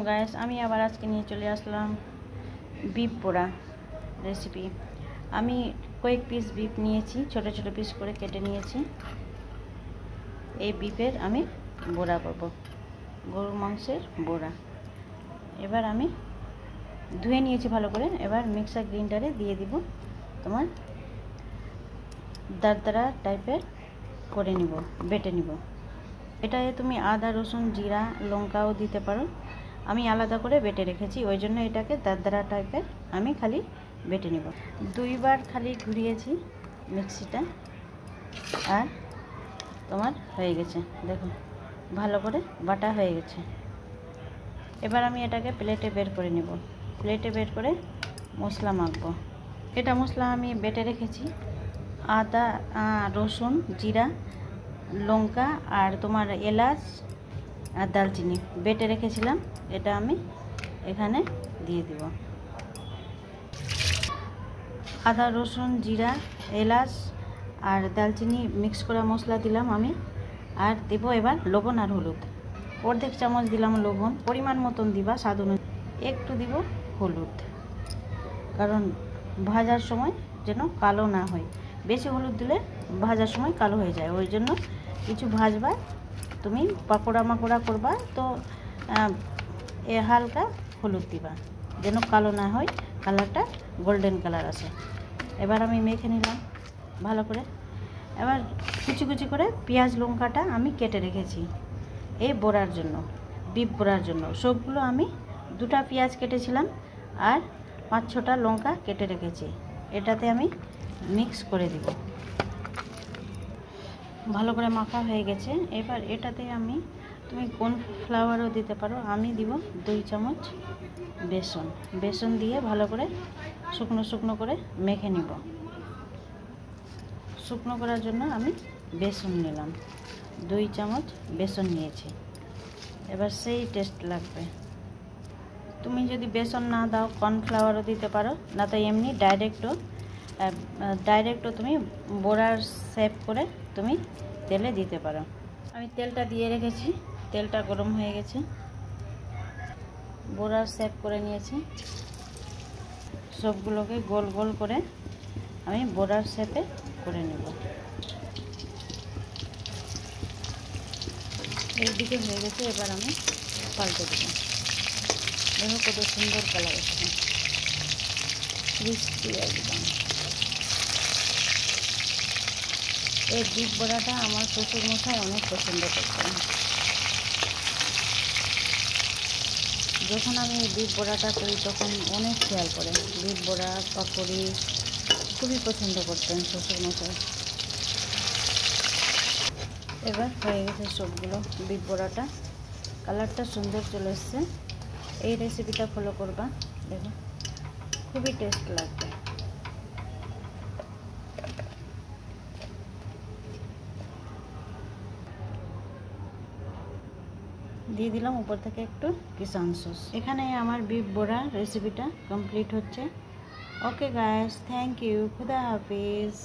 Guys, আমি আবার আজকে নিয়ে চলে আসলাম বিফ পোড়া রেসিপি। আমি কয়েক পিস বিফ নিয়েছি, ছোট ছোট পিস করে কেটে নিয়েছি। এই বিফের আমি বড়া করব, গরু মাংসের বড়া। এবার আমি ধুয়ে নিয়েছি ভালো করে। এবার মিক্সার গ্রাইন্ডারে দিয়ে দিব, তোমার দারদারা টাইপের করে নিব, বেটে নিব। এটাতে তুমি আদা, রসুন, জিরা, লঙ্কাও দিতে পারো। আমি আলাদা করে বেটে রেখেছি, ওই জন্য এটাকে দারদারা টাইপের আমি খালি বেটে নিব। দুইবার খালি ঘুরিয়েছি মিক্সিটা, আর তোমার হয়ে গেছে। দেখো, ভালো করে বাটা হয়ে গেছে। এবার আমি এটাকে প্লেটে বের করে নিব। প্লেটে বের করে মশলা মাখবো। এটা মশলা আমি বেটে রেখেছি, আদা, রসুন, জিরা, লঙ্কা আর তোমার এলাচ আর দালচিনি বেটে রেখেছিলাম। এটা আমি এখানে দিয়ে দিব। আদা, রসুন, জিরা, এলাচ আর দালচিনি মিক্স করা মশলা দিলাম আমি। আর দেব এবার লবণ আর হলুদ। অর্ধেক চামচ দিলাম লবণ, পরিমাণ মতন দিবা স্বাদ অনুযায়ী। একটু দিব হলুদ, কারণ ভাজার সময় যেন কালো না হয়। বেশি হলুদ দিলে ভাজার সময় কালো হয়ে যায়, ওই জন্য কিছু ভাজবা তুমি, পাকোড়া মাকোড়া করবা তো হালকা হলুদ দিবা, যেন কালো না হয়, কালারটা গোল্ডেন কালার আসে। এবার আমি মেখে নিলাম ভালো করে। এবার কুচি কুচি করে পেঁয়াজ লঙ্কাটা আমি কেটে রেখেছি এই বড়ার জন্য, বিফ বড়ার জন্য। সবগুলো আমি 2টা পেঁয়াজ কেটেছিলাম আর 5-6টা লঙ্কা কেটে রেখেছি। এটাতে আমি মিক্স করে দিব। ভালো করে মাখা হয়ে গেছে। এবার এটাতে আমি, তুমি কর্নফ্লাওয়ারও দিতে পারো। আমি দিব 2 চামচ বেসন। বেসন দিয়ে ভালো করে শুকনো শুকনো করে মেখে নিব। শুকনো করার জন্য আমি বেসন নিলাম, 2 চামচ বেসন নিয়েছি। এবার সেই টেস্ট লাগবে। তুমি যদি বেসন না দাও কর্নফ্লাওয়ারও দিতে পারো, না তো এমনি ডাইরেক্টও তুমি বড়ার শেপ করে তুমি তেলে দিতে পারো। আমি তেলটা দিয়ে রেখেছি, তেলটা গরম হয়ে গেছে। বড়ার শেপ করে নিয়েছি, সবগুলোকে গোল গোল করে আমি বড়ার শেপে করে নেব। এইদিকে হয়ে গেছে, এবার আমি পাল্টে দেব। দেখো কত সুন্দর কালার আসছে, ক্রিস্পি একদম। এই বিফ বড়াটা আমার শ্বশুর মশাই অনেক পছন্দ করতেন। যখন আমি এই বিফ বড়াটা করি তখন অনেক খেয়াল করে। বিফ বড়া, পাকোড়ি খুবই পছন্দ করতেন শ্বশুর মশাই। এবার হয়ে গেছে সবগুলো বিফ বড়াটা, কালারটা সুন্দর চলে এসছে। এই রেসিপিটা ফলো করবা, দেখো খুবই টেস্ট লাগবে। দিয়ে দিলাম উপর থেকে একটু কিষান সস। এখানে আমার বিফ বড়া রেসিপিটা কমপ্লিট হচ্ছে। ওকে গাইস, থ্যাংক ইউ, খুদা হাফিজ।